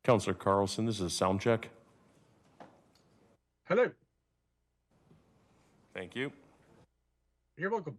Counselor Carlson, this is a sound check. Hello. Thank you. You're welcome.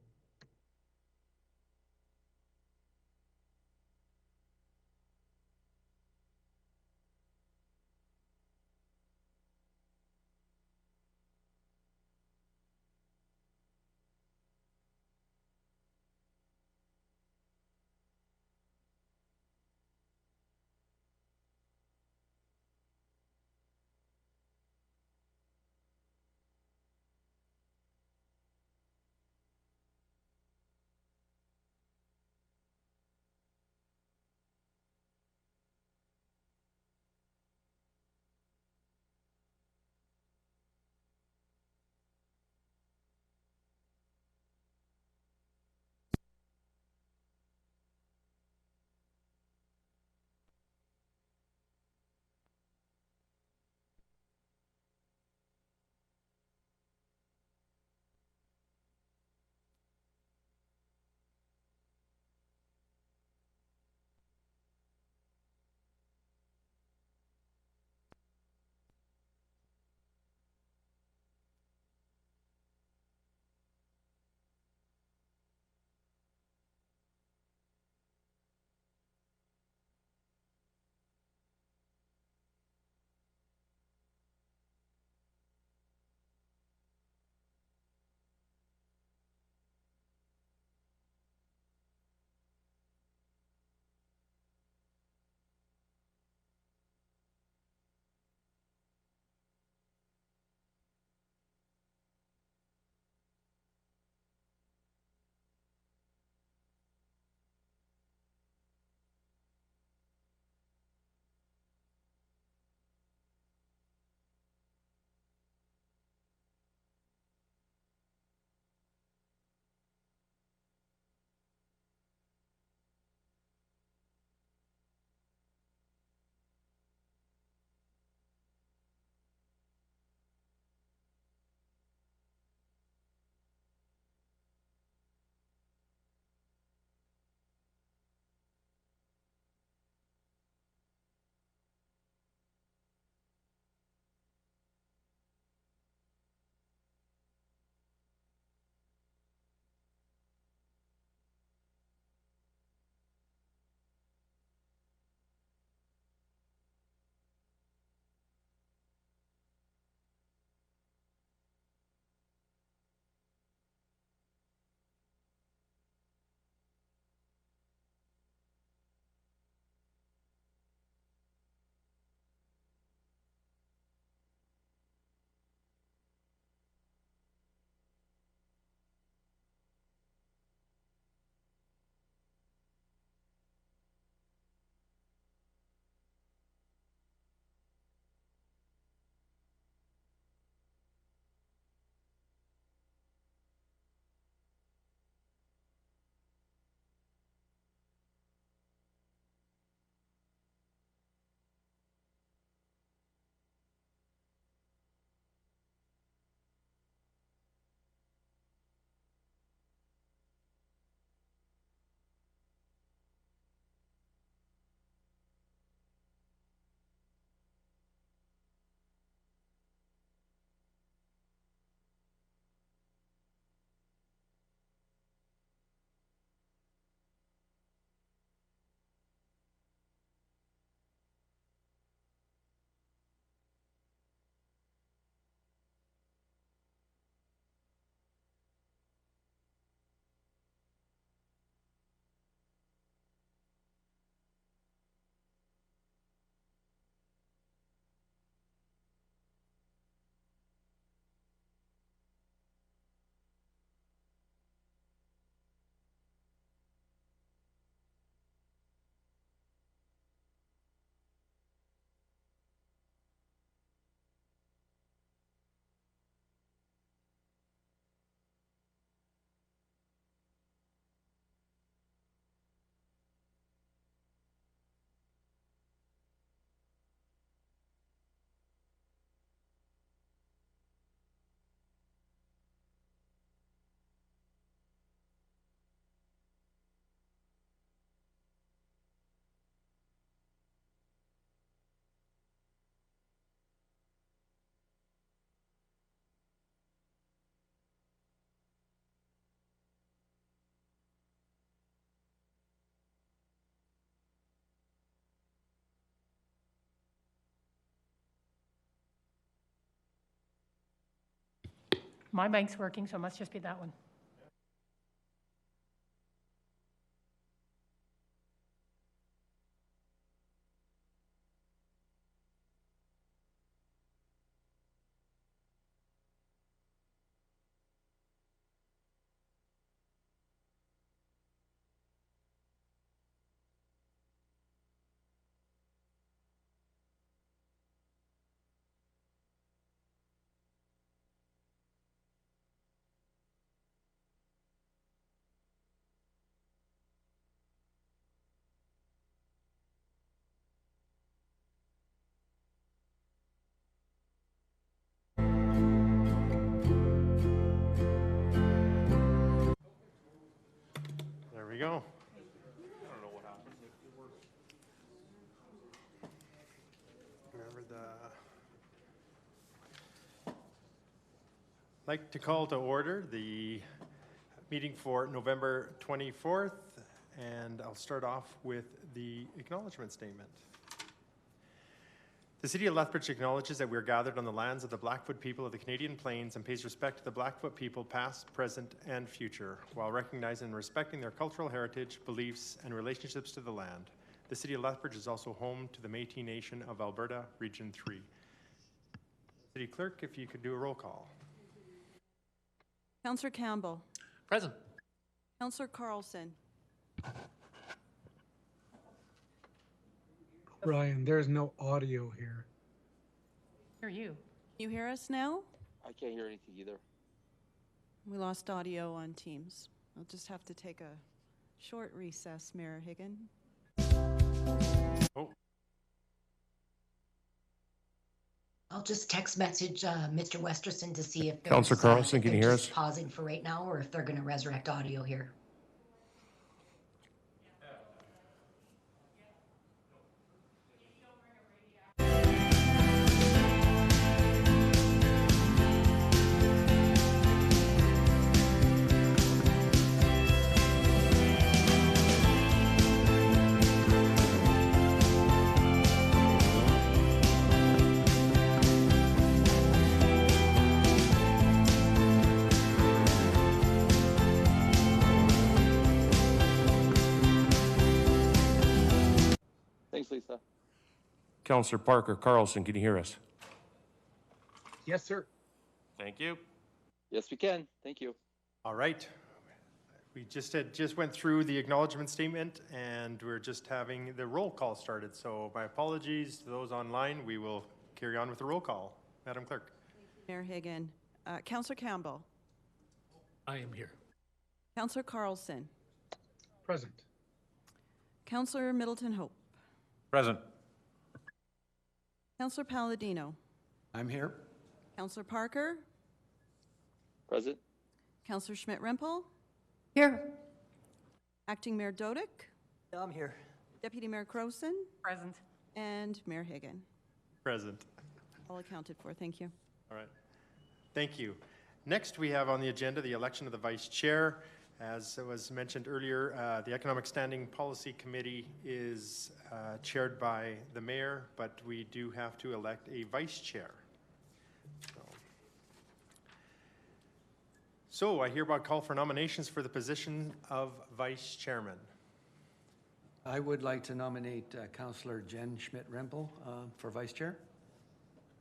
My mic's working, so it must just be that one. There we go. Remember I'd like to call to order the meeting for November 24th, and I'll start off with the acknowledgement statement. The City of Lethbridge acknowledges that we are gathered on the lands of the Blackfoot people of the Canadian Plains and pays respect to the Blackfoot people past, present, and future, while recognizing and respecting their cultural heritage, beliefs, and relationships to the land. The City of Lethbridge is also home to the Métis Nation of Alberta, Region 3. City Clerk, if you could do a roll call. Councillor Campbell. Present. Councillor Carlson. Ryan, there's no audio here. Hear you. Can you hear us now? I can't hear anything either. We lost audio on Teams. I'll just have to take a short recess, Mayor Higgin. Oh, I'll just text message Mr. Westerson to see if Councillor Carlson, if can you they're hear just us? pausing for right now, or if they're going to resurrect audio here. Thanks, Lisa. Councillor Parker Carlson, can you hear us? Yes, sir. Thank you. Yes, we can. Thank you. all right. We just went through the acknowledgement statement, and we're just having the roll call started. So my apologies to those online. We will carry on with the roll call. Madam Clerk. Mayor Higgin. Councillor Campbell. I am here. Councillor Carlson. Present. Councillor Middleton Hope. Present. Councillor Palladino. I'm here. Councillor Parker. Present. Councillor Schmidt-Rempel. Here. Acting Mayor Dodick. I'm here. Deputy Mayor Crowson. Present. And Mayor Higgin. Present. All accounted for. Thank you. All right. Thank you. Next, we have on the agenda the election of the Vice Chair. As was mentioned earlier, the Economic Standing Policy Committee is chaired by the Mayor, but we do have to elect a Vice Chair. So I hereby call for nominations for the position of Vice Chairman. I would like to nominate Councillor Jen Schmidt-Rempel for Vice Chair.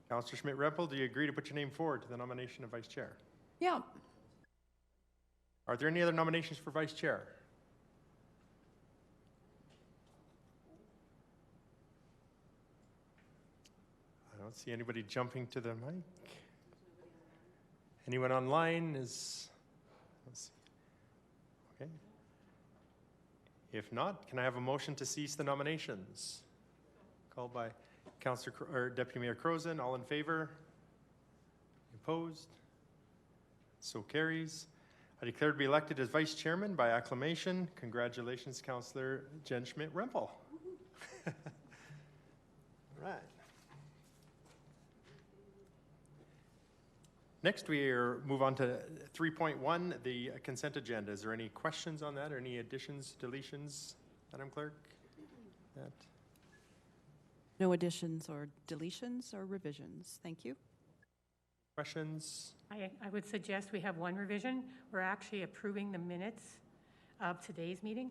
Councillor Schmidt-Rempel, do you agree to put your name forward to the nomination of Vice Chair? Yeah. Are there any other nominations for Vice Chair? I don't see anybody jumping to the mic. Anyone online is, let's see. Okay. If not, can I have a motion to cease the nominations? Called by Deputy Mayor Crowson. All in favor? Opposed? So carries. I declare to be elected as Vice Chairman by acclamation. Congratulations, Councillor Jen Schmidt-Rempel. All right. Next, we move on to 3.1, the consent agenda. Is there any questions on that or any additions, deletions, Madam Clerk? No additions or deletions or revisions. Thank you. Questions? I would suggest we have one revision. We're actually approving the minutes of today's meeting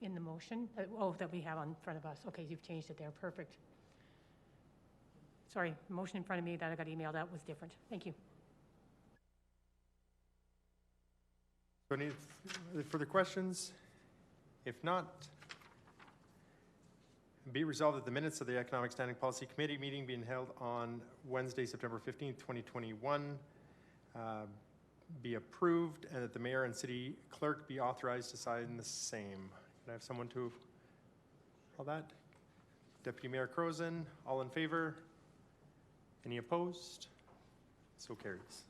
in the motion, that we have in front of us. Okay, you've changed it there. Perfect. Sorry, the motion in front of me that I got emailed out was different. Thank you. So any further questions? If not, be resolved that the minutes of the Economic Standing Policy Committee meeting being held on Wednesday, September 15th, 2021, be approved, and that the mayor and city clerk be authorized to sign the same. Can I have someone to all that? Deputy Mayor Crozen, all in favor? Any opposed? So carries.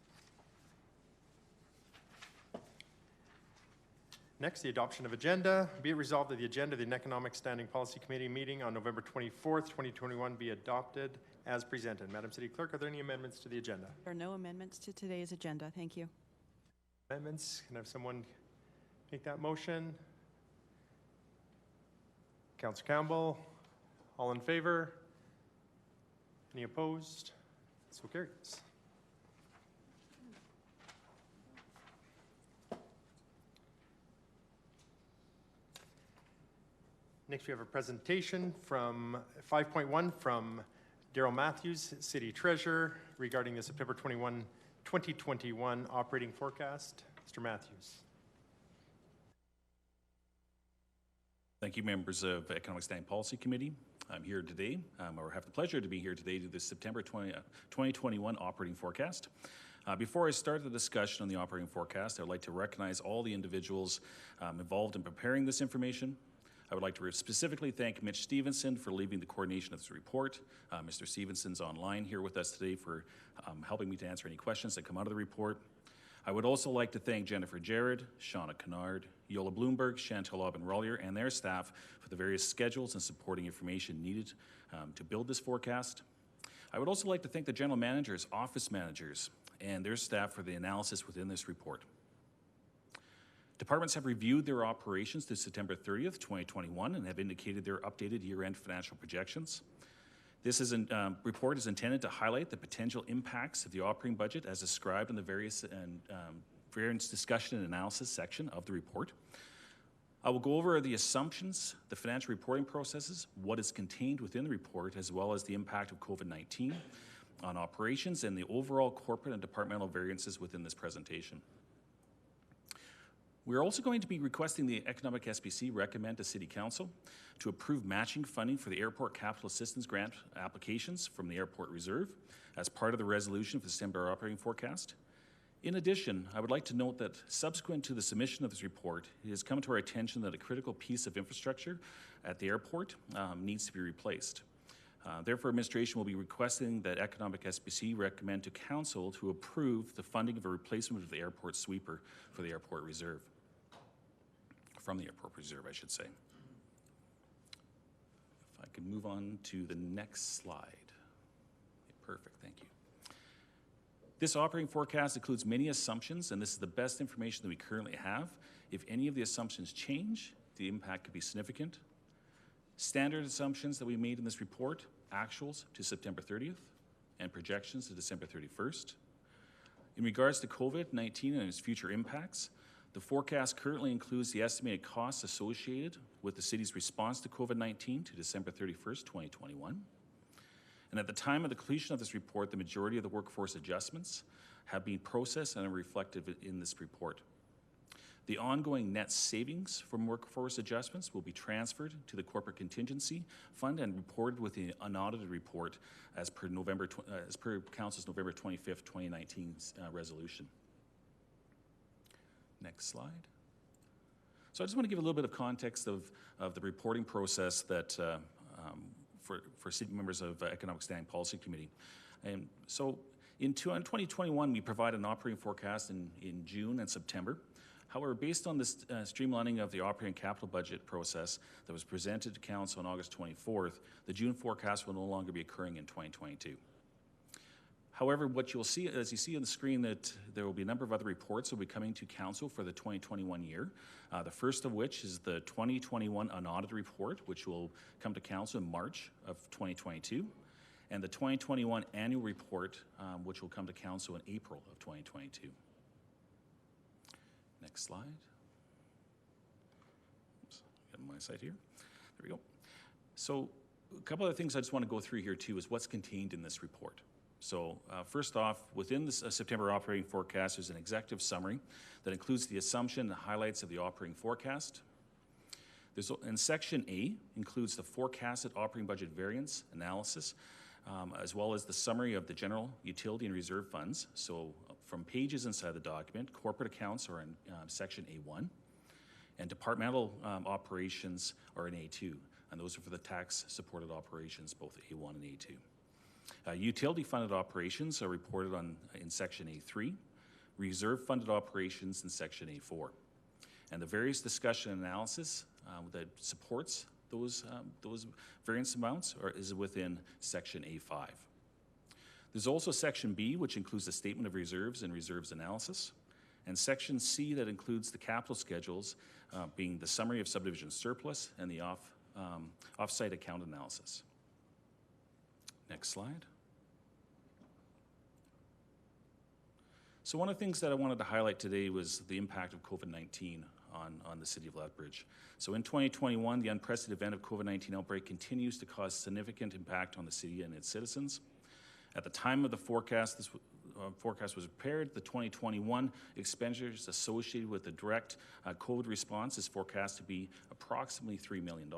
Next, the adoption of agenda. Be it resolved that the agenda of the Economic Standing Policy Committee meeting on November 24th, 2021 be adopted as presented. Madam City Clerk, are there any amendments to the agenda? There are no amendments to today's agenda. Thank you. Amendments? Can I have someone make that motion? Councillor Campbell, all in favor? Any opposed? So carries. Next, we have a presentation from 5.1 from Daryl Matthews, City Treasurer, regarding the September 21, 2021 operating forecast. Mr. Matthews. Thank you, members of Economic Standing Policy Committee. I'm here today, or have the pleasure to be here today to the September 2021 operating forecast. Before I start the discussion on the operating forecast, I would like to recognize all the individuals involved in preparing this information. I would like to specifically thank Mitch Stevenson for leading the coordination of this report. Mr. Stevenson's online here with us today for helping me to answer any questions that come out of the report. I would also like to thank Jennifer Jarrett, Shauna Kennard, Yola Bloomberg, Chantal Aubin-Rollier, and their staff for the various schedules and supporting information needed to build this forecast. I would also like to thank the general managers, office managers, and their staff for the analysis within this report. Departments have reviewed their operations to September 30th, 2021, and have indicated their updated year-end financial projections. This report is intended to highlight the potential impacts of the operating budget as described in the variance discussion and analysis section of the report. I will go over the assumptions, the financial reporting processes, what is contained within the report, as well as the impact of COVID-19 on operations and the overall corporate and departmental variances within this presentation. We're also going to be requesting the Economic SPC recommend to City Council to approve matching funding for the Airport Capital Assistance Grant applications from the Airport Reserve as part of the resolution for the December operating forecast. In addition, I would like to note that subsequent to the submission of this report, it has come to our attention that a critical piece of infrastructure at the airport needs to be replaced. Therefore, administration will be requesting that Economic SPC recommend to Council to approve the funding of a replacement of the airport sweeper for the Airport Reserve. From the Airport Reserve, I should say. If I could move on to the next slide. Okay, perfect, thank you. This operating forecast includes many assumptions, and this is the best information that we currently have. If any of the assumptions change, the impact could be significant. Standard assumptions that we made in this report, actuals to September 30th and projections to December 31st. In regards to COVID-19 and its future impacts, the forecast currently includes the estimated costs associated with the city's response to COVID-19 to December 31st, 2021. And at the time of the completion of this report, the majority of the workforce adjustments have been processed and are reflected in this report. The ongoing net savings from workforce adjustments will be transferred to the corporate contingency fund and reported with the unaudited report as per Council's November 25th, 2019 resolution. Next slide. So I just want to give a little bit of context of the reporting process that for city members of Economic Standing Policy Committee. And so in 2021, we provided an operating forecast in June and September. However, based on this streamlining of the operating capital budget process that was presented to Council on August 24th, the June forecast will no longer be occurring in 2022. However, what you'll see, as you see on the screen, that there will be a number of other reports that will be coming to Council for the 2021 year. The first of which is the 2021 unaudited report, which will come to Council in March of 2022. and the 2021 annual report, which will come to council in April of 2022. Next slide. Oops, get on my side here. There we go. So a couple of things I just want to go through here too is what's contained in this report. So first off, within the September operating forecast, there's an executive summary that includes the assumption and highlights of the operating forecast. And Section A includes the forecasted operating budget variance analysis, as well as the summary of the general utility and reserve funds. So from pages inside the document, corporate accounts are in Section A1, and departmental operations are in A2, and those are for the tax-supported operations, both A1 and A2. Utility-funded operations are reported in Section A3, reserve-funded operations in Section A4. And the various discussion and analysis that supports those variance amounts is within Section A5. There's also Section B, which includes the statement of reserves and reserves analysis, and Section C that includes the capital schedules, being the summary of subdivision surplus and the off-site account analysis. Next slide. So one of the things that I wanted to highlight today was the impact of COVID-19 on the city of Lethbridge. So in 2021, the unprecedented event of COVID-19 outbreak continues to cause significant impact on the city and its citizens. At the time of the forecast, this forecast was prepared, the 2021 expenditures associated with the direct COVID response is forecast to be approximately $3 million.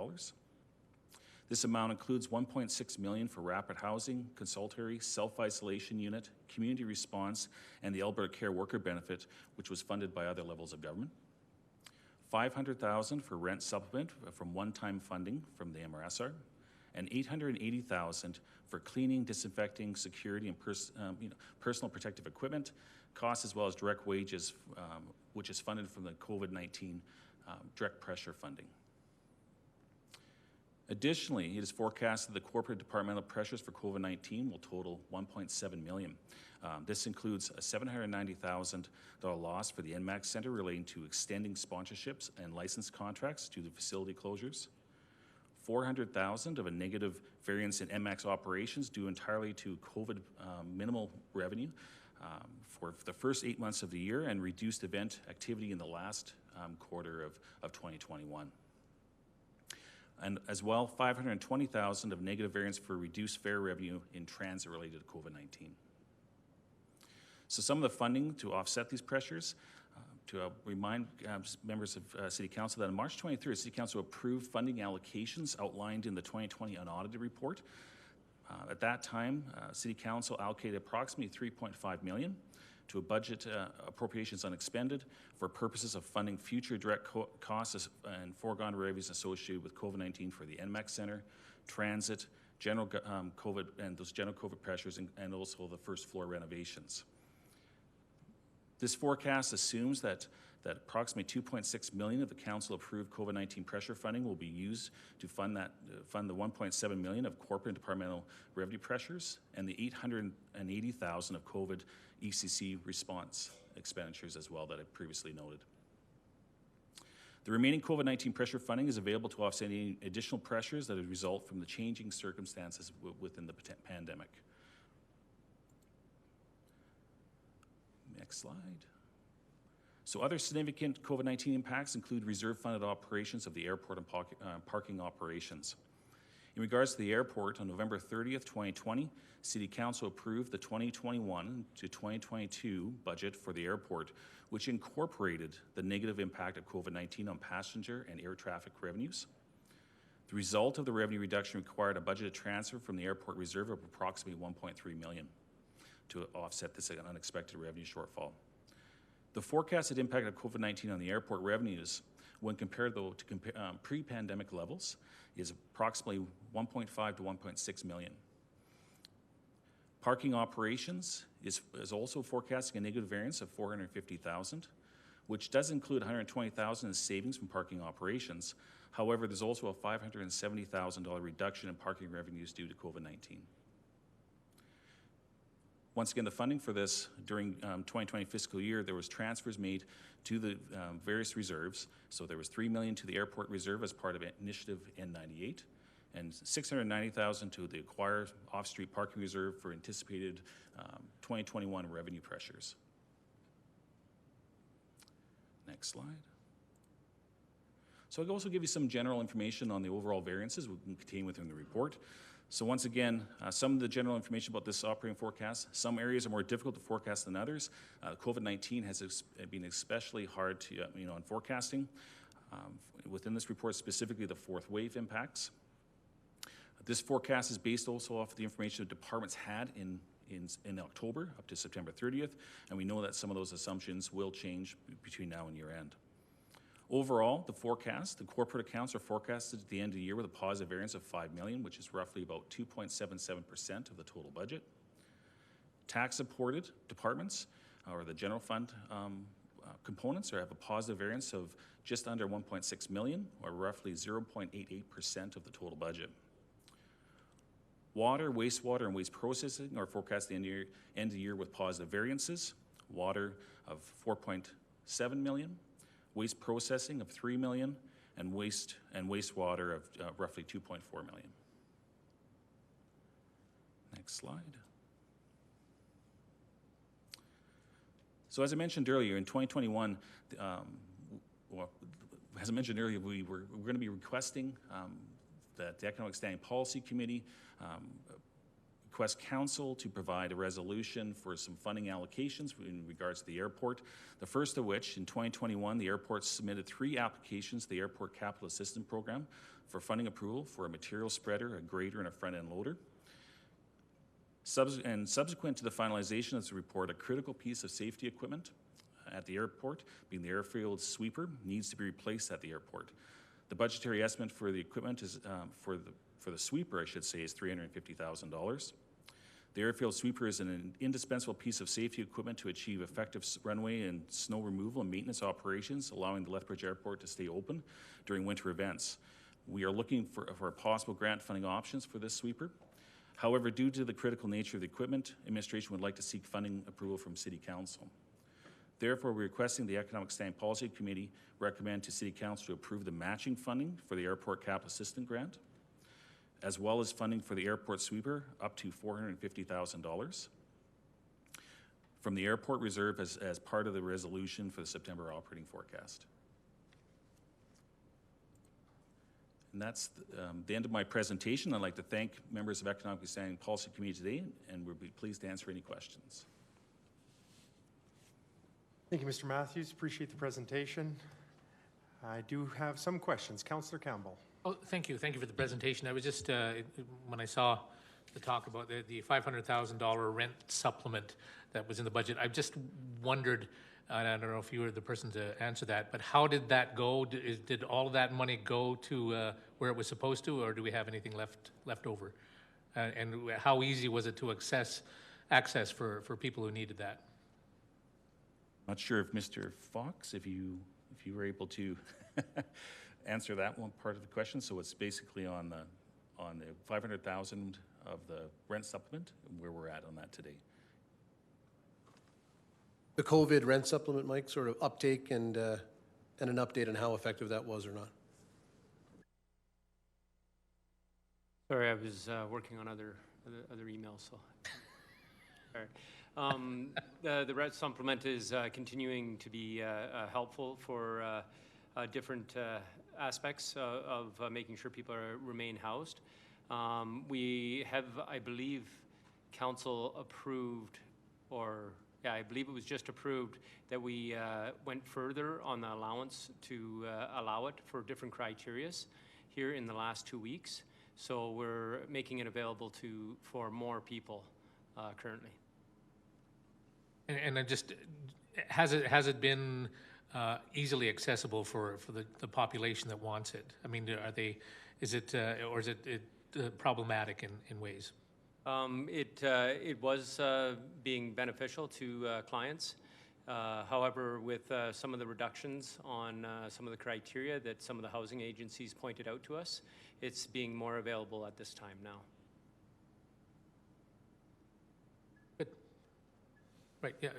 This amount includes $1.6 million for rapid housing, consultatory, self-isolation unit, community response, and the Alberta Care Worker Benefit, which was funded by other levels of government. $500,000 for rent supplement from one-time funding from the MRSR, and $880,000 for cleaning, disinfecting, security, and personal protective equipment costs, as well as direct wages, which is funded from the COVID-19 direct pressure funding. Additionally, it is forecast that the corporate departmental pressures for COVID-19 will total $1.7 million. This includes a $790,000 loss for the NMAX Centre relating to extending sponsorships and license contracts due to facility closures, $400,000 of a negative variance in NMAX operations due entirely to COVID minimal revenue for the first 8 months of the year and reduced event activity in the last quarter of 2021. And as well, $520,000 of negative variance for reduced fare revenue in transit related to COVID-19. So some of the funding to offset these pressures, to remind members of City Council that on March 23rd, City Council approved funding allocations outlined in the 2020 unaudited report. At that time, City Council allocated approximately $3.5 million to a budget appropriations unexpended for purposes of funding future direct costs and foregone revenues associated with COVID-19 for the NMAX Centre, transit, general COVID, and those general COVID pressures, and also the first floor renovations. This forecast assumes that approximately $2.6 million of the council-approved COVID-19 pressure funding will be used to fund the $1.7 million of corporate and departmental revenue pressures and the $880,000 of COVID ECC response expenditures as well that I previously noted. The remaining COVID-19 pressure funding is available to offset any additional pressures that would result from the changing circumstances within the pandemic. Next slide. So other significant COVID-19 impacts include reserve-funded operations of the airport and parking operations. In regards to the airport, on November 30th, 2020, City Council approved the 2021 to 2022 budget for the airport, which incorporated the negative impact of COVID-19 on passenger and air traffic revenues. The result of the revenue reduction required a budgeted transfer from the airport reserve of approximately $1.3 million to offset this unexpected revenue shortfall. The forecasted impact of COVID-19 on the airport revenues, when compared though to pre-pandemic levels, is approximately 1.5 to 1.6 million. Parking operations is also forecasting a negative variance of 450,000, which does include 120,000 in savings from parking operations. However, there's also a $570,000 reduction in parking revenues due to COVID-19. Once again, the funding for this during 2020 fiscal year, there was transfers made to the various reserves. So there was $3 million to the airport reserve as part of Initiative N98, and $690,000 to the acquire off-street parking reserve for anticipated 2021 revenue pressures. Next slide. So I'll also give you some general information on the overall variances we can contain within the report. So once again, some of the general information about this operating forecast. Some areas are more difficult to forecast than others. COVID-19 has been especially hard to, in forecasting. Within this report, specifically the fourth wave impacts. This forecast is based also off of the information the departments had in October up to September 30th, and we know that some of those assumptions will change between now and year end. Overall, the corporate accounts are forecasted at the end of the year with a positive variance of $5 million, which is roughly about 2.77% of the total budget. Tax-supported departments, or the general fund components, have a positive variance of just under $1.6 million, or roughly 0.88% of the total budget. Water, wastewater, and waste processing are forecast at the end of the year with positive variances. Water of $4.7 million. Waste processing of $3 million, and wastewater of roughly $2.4 million. Next slide. So as I mentioned earlier, in 2021, we were going to be requesting that the Economic Standing Policy Committee request council to provide a resolution for some funding allocations in regards to the airport. The first of which, in 2021, the airport submitted 3 applications to the Airport Capital Assistance Program for funding approval for a material spreader, a grader, and a front-end loader. Subsequent to the finalization of this report, a critical piece of safety equipment at the airport, being the airfield sweeper, needs to be replaced at the airport. The budgetary estimate for the equipment is for the sweeper, I should say, is $350,000. The airfield sweeper is an indispensable piece of safety equipment to achieve effective runway and snow removal and maintenance operations, allowing the Lethbridge Airport to stay open during winter events. We are looking for possible grant funding options for this sweeper. However, due to the critical nature of the equipment, administration would like to seek funding approval from City Council. Therefore, we're requesting the Economic Standing Policy Committee recommend to City Council to approve the matching funding for the Airport Capital Assistance Grant, as well as funding for the airport sweeper up to $450,000 from the airport reserve as part of the resolution for the September operating forecast. And that's the end of my presentation. I'd like to thank members of Economic Standing Policy Committee today, and we'll be pleased to answer any questions. Thank you, Mr. Matthews. Appreciate the presentation. I do have some questions. Councillor Campbell. Oh, thank you. Thank you for the presentation. I was just, when I saw the talk about the $500,000 rent supplement that was in the budget, I just wondered, and I don't know if you were the person to answer that, but how did that go? Did all of that money go to where it was supposed to, or do we have anything left over? And how easy was it to access for people who needed that? Not sure if Mr. Fox, if you were able to answer that one part of the question. So it's basically on the $500,000 of the rent supplement, where we're at on that today. The COVID rent supplement, Mike, sort of uptake and an update on how effective that was or not. Sorry, I was working on other emails, so. All right. The rent supplement is continuing to be helpful for different aspects of making sure people remain housed. We have, I believe, council approved, I believe it was just approved that we went further on the allowance to allow it for different criterias here in the last 2 weeks. So we're making it available for more people currently. And just, has it been easily accessible for the population that wants it? I mean, is it problematic in ways? It was being beneficial to clients. However, with some of the reductions on some of the criteria that some of the housing agencies pointed out to us, it's being more available at this time now. Right, yeah,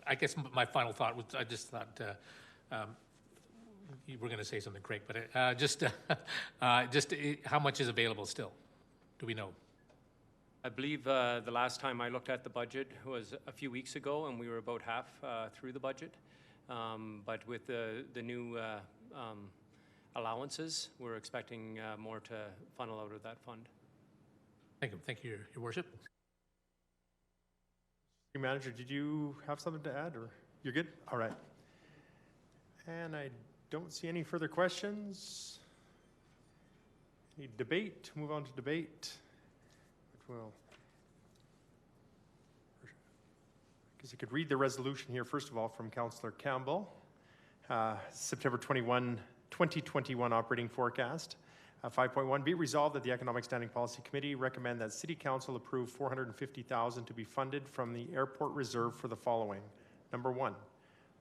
I guess my final thought was, I just thought, you were going to say something, Craig, but just how much is available still? Do we know? I believe the last time I looked at the budget was a few weeks ago, and we were about half through the budget. But with the new allowances, we're expecting more to funnel out of that fund. Thank you, Your Worship. City Manager, did you have something to add, or you're good? All right. And I don't see any further questions. Any debate? Move on to debate. Well, I guess you could read the resolution here, first of all, from Councillor Campbell. September 21, 2021 operating forecast. 5.1, be it resolved that the Economic Standing Policy Committee recommend that City Council approve $450,000 to be funded from the airport reserve for the following. Number one,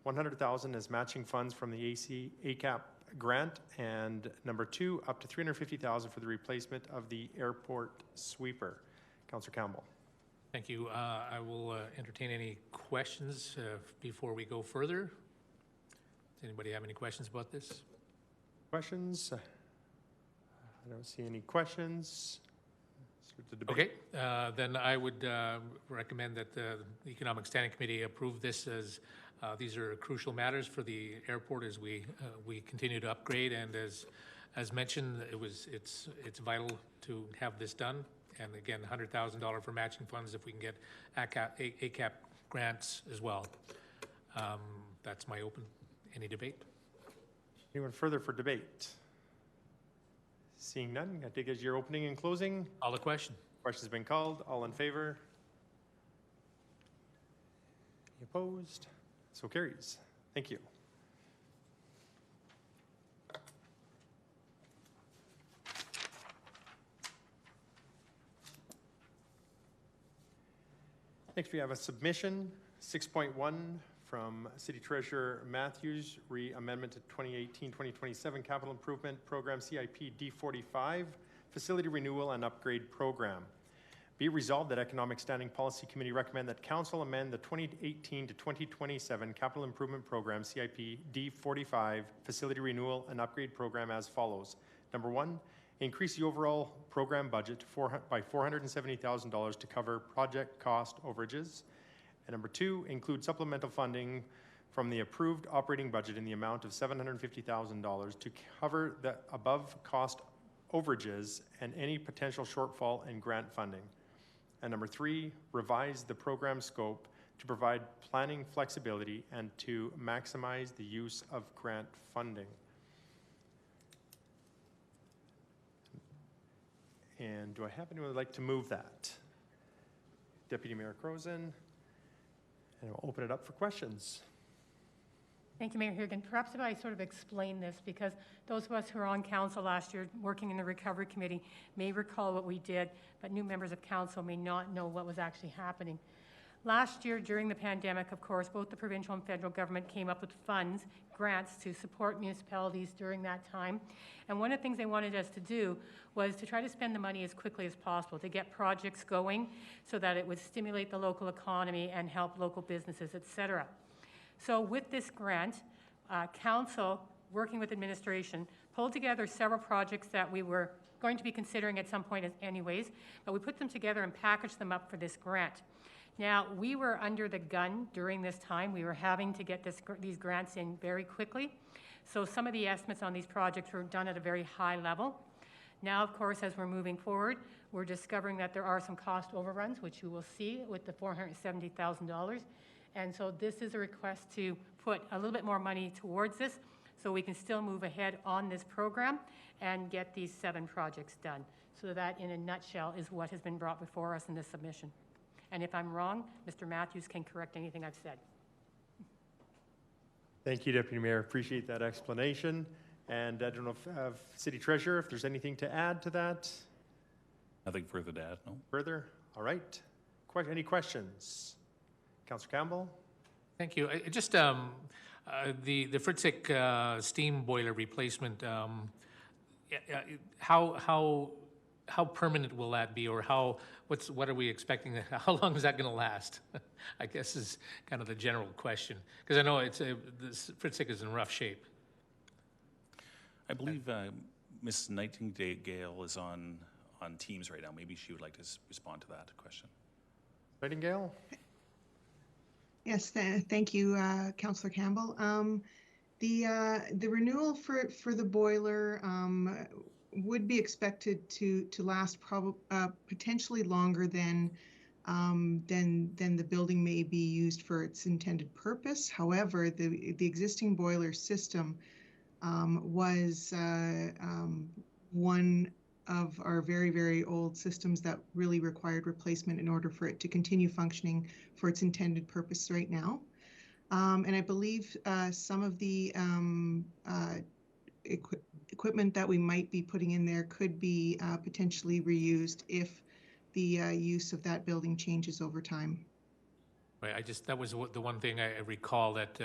$100,000 as matching funds from the ACAP grant, and number two, up to $350,000 for the replacement of the airport sweeper. Councillor Campbell. Thank you. I will entertain any questions before we go further. Does anybody have any questions about this? Questions? I don't see any questions. Okay, then I would recommend that the Economic Standing Committee approve this, as these are crucial matters for the airport as we continue to upgrade, and as mentioned, it's vital to have this done. And again, $100,000 for matching funds if we can get ACAP grants as well. That's my open. Any debate? Anyone further for debate? Seeing none, I take it as your opening and closing. Call the question. Question's been called. All in favor? Any opposed? So carries. Thank you. Next, we have a submission, 6.1, from City Treasurer Matthews, re-amendment to 2018-2027 Capital Improvement Program CIP D45, Facility Renewal and Upgrade Program. Be it resolved that Economic Standing Policy Committee recommend that Council amend the 2018 to 2027 Capital Improvement Program CIP D45 Facility Renewal and Upgrade Program as follows. Number one, increase the overall program budget by $470,000 to cover project cost overages. And number two, include supplemental funding from the approved operating budget in the amount of $750,000 to cover the above cost overages and any potential shortfall in grant funding. And number three, revise the program scope to provide planning flexibility and to maximize the use of grant funding. And do I have anyone who would like to move that? Deputy Mayor Croson. And I'll open it up for questions. Thank you, Mayor Hirgan. Perhaps if I sort of explain this, because those of us who were on council last year working in the Recovery Committee may recall what we did, but new members of council may not know what was actually happening. Last year, during the pandemic, of course, both the provincial and federal government came up with funds, grants to support municipalities during that time. And one of the things they wanted us to do was to try to spend the money as quickly as possible to get projects going so that it would stimulate the local economy and help local businesses, et cetera. So with this grant, council, working with administration, pulled together several projects that we were going to be considering at some point anyways, but we put them together and packaged them up for this grant. Now, we were under the gun during this time. We were having to get these grants in very quickly. So some of the estimates on these projects were done at a very high level. Now, of course, as we're moving forward, we're discovering that there are some cost overruns, which you will see with the $470,000. And so this is a request to put a little bit more money towards this so we can still move ahead on this program and get these 7 projects done. So that, in a nutshell, is what has been brought before us in this submission. And if I'm wrong, Mr. Matthews can correct anything I've said. Thank you, Deputy Mayor. Appreciate that explanation. And I don't know if City Treasurer, if there's anything to add to that? Nothing further to add, no. Further? All right. Any questions? Councillor Campbell? Thank you. Just the Fritzik steam boiler replacement, how permanent will that be, or what are we expecting? How long is that going to last? I guess is kind of the general question, because I know this Fritzik is in rough shape. I believe Ms. Nightingale is on Teams right now. Maybe she would like to respond to that question. Nightingale? Yes, thank you, Councillor Campbell. The renewal for the boiler would be expected to last potentially longer than the building may be used for its intended purpose. However, the existing boiler system was one of our very, very old systems that really required replacement in order for it to continue functioning for its intended purpose right now. And I believe some of the equipment that we might be putting in there could be potentially reused if the use of that building changes over time. Right, that was the one thing I recall, that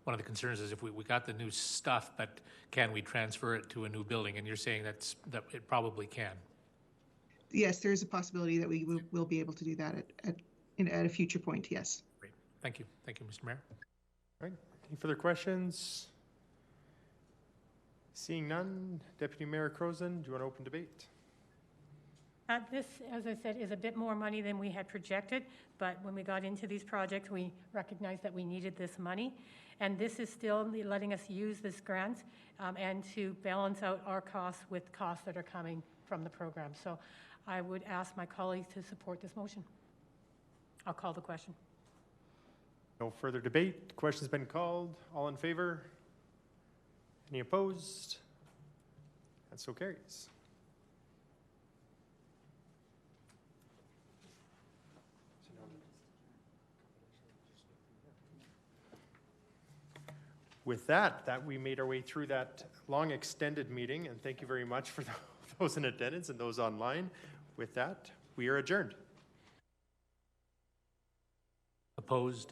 one of the concerns is if we got the new stuff, but can we transfer it to a new building? And you're saying that it probably can. Yes, there is a possibility that we will be able to do that at a future point, yes. Great, thank you, Mr. Mayor. All right, any further questions? Seeing none, Deputy Mayor Croson, do you want to open debate? This, as I said, is a bit more money than we had projected, but when we got into these projects, we recognized that we needed this money. And this is still letting us use this grant and to balance out our costs with costs that are coming from the program. So I would ask my colleagues to support this motion. I'll call the question. No further debate. Question's been called. All in favor? Any opposed? That so carries. With that we made our way through that long extended meeting, and thank you very much for those in attendance and those online. With that, we are adjourned. Opposed?